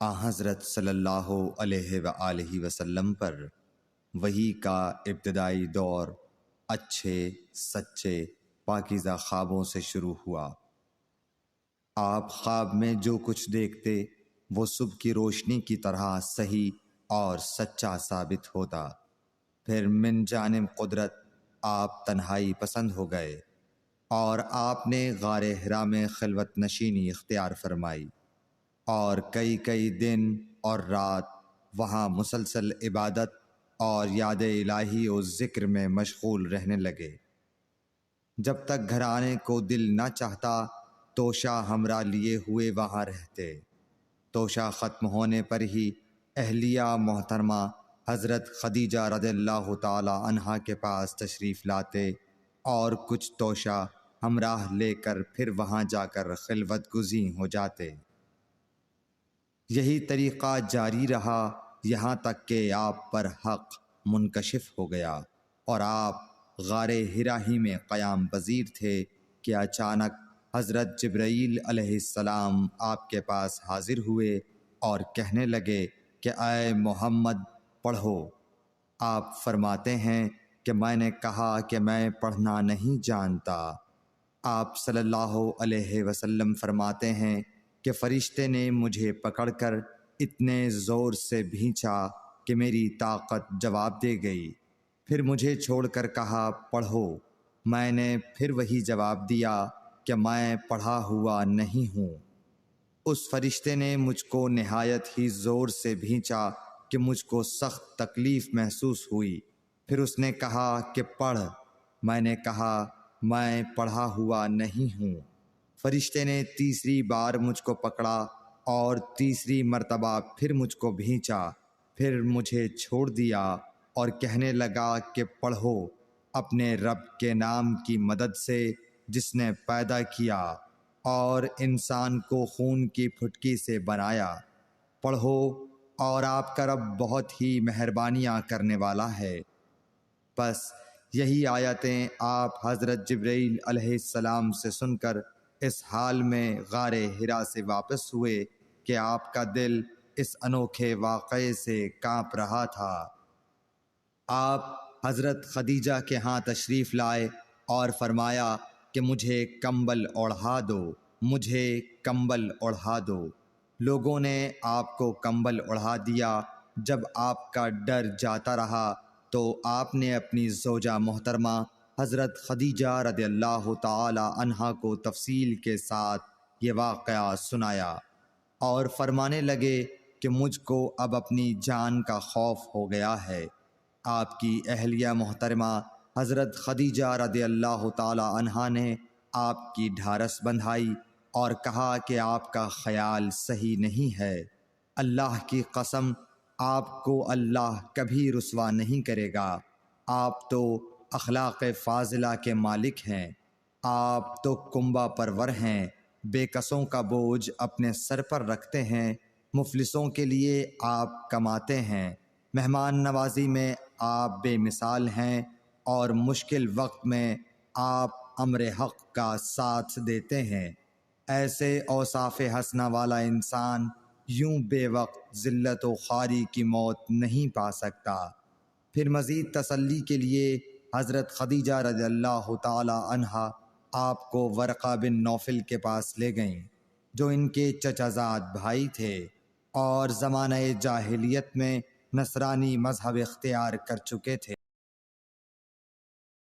حضرت صلی اللہ علیہ وآلہ وسلم پر وحی کا ابتدائی دور اچھے سچے پاکیزہ خوابوں سے شروع ہوا۔ آپ خواب میں جو کچھ دیکھتے وہ صبح کی روشنی کی طرح صحیح اور سچا ثابت ہوتا۔ پھر من جانب قدرت آپ تنہائی پسند ہو گئے اور آپ نے غار حرا میں خلوت نشینی اختیار فرمائی اور کئی دن اور رات وہاں مسلسل عبادت اور یاد الہی و ذکر میں مشغول رہنے لگے۔ جب تک گھر آنے کو دل نہ چاہتا توشہ ہمراہ لیے ہوئے وہاں رہتے۔ توشہ ختم ہونے پر ہی اہلیہ محترمہ حضرت خدیجہ رضی اللہ تعالی عنہا کے پاس تشریف لاتے اور کچھ توشہ ہمراہ لے کر پھر وہاں جا کر خلوت گزین ہو جاتے۔ یہی طریقہ جاری رہا یہاں تک کہ آپ پر حق منکشف ہو گیا اور آپ غار حرا ہی میں قیام پذیر تھے کہ اچانک حضرت جبرائیل علیہ السلام آپ کے پاس حاضر ہوئے اور کہنے لگے کہ اے محمد پڑھو۔ آپ فرماتے ہیں کہ میں نے کہا کہ میں پڑھنا نہیں جانتا۔ آپ صلی اللہ علیہ وسلم فرماتے ہیں کہ فرشتے نے مجھے پکڑ کر اتنے زور سے بھینچا کہ میری طاقت جواب دے گئی۔ پھر مجھے چھوڑ کر کہا پڑھو۔ میں نے پھر وہی جواب دیا کہ میں پڑھا ہوا نہیں ہوں۔ اس فرشتے نے مجھ کو نہایت ہی زور سے بھینچا کہ مجھ کو سخت تکلیف محسوس ہوئی۔ پھر اس نے کہا کہ پڑھ۔ میں نے کہا میں پڑھا ہوا نہیں ہوں۔ فرشتے نے تیسری بار مجھ کو پکڑا اور تیسری مرتبہ پھر مجھ کو بھینچا۔ پھر مجھے چھوڑ دیا اور کہنے لگا کہ پڑھو اپنے رب کے نام کی مدد سے جس نے پیدا کیا اور انسان کو خون کی پھٹکی سے بنایا۔ پڑھو اور آپ کا رب بہت ہی مہربانیاں کرنے والا ہے۔ بس یہی آیتیں آپ حضرت جبرائیل علیہ السلام سے سن کر اس حال میں غار حرا سے واپس ہوئے کہ آپ کا دل اس انوکھے واقعے سے کانپ رہا تھا۔ آپ حضرت خدیجہ کے ہاں تشریف لائے اور فرمایا کہ مجھے کمبل اوڑھا دو، مجھے کمبل اوڑھا دو۔ لوگوں نے آپ کو کمبل اوڑھا دیا۔ جب آپ کا ڈر جاتا رہا تو آپ نے اپنی زوجہ محترمہ حضرت خدیجہ رضی اللہ تعالی عنہا کو تفصیل کے ساتھ یہ واقعہ سنایا اور فرمانے لگے کہ مجھ کو اب اپنی جان کا خوف ہو گیا ہے۔ آپ کی اہلیہ محترمہ حضرت خدیجہ رضی اللہ تعالی عنہا نے آپ کی ڈھارس بندھائی اور کہا کہ آپ کا خیال صحیح نہیں ہے۔ اللہ کی قسم آپ کو اللہ کبھی رسوا نہیں کرے گا۔ آپ تو اخلاق فاضلہ کے مالک ہیں۔ آپ تو کنبہ پرور ہیں، بے کسوں کا بوجھ اپنے سر پر رکھتے ہیں، مفلسوں کے لیے آپ کماتے ہیں، مہمان نوازی میں آپ بے مثال ہیں اور مشکل وقت میں آپ امر حق کا ساتھ دیتے ہیں۔ ایسے اوصاف حسنہ والا انسان یوں بے وقت ذلت و خواری کی موت نہیں پا سکتا۔ پھر مزید تسلی کے لیے حضرت خدیجہ رضی اللہ تعالی عنہا آپ کو ورقہ بن نوفل کے پاس لے گئیں جو ان کے چچا زاد بھائی تھے اور زمانہ جاہلیت میں نصرانی مذہب اختیار کر چکے تھے۔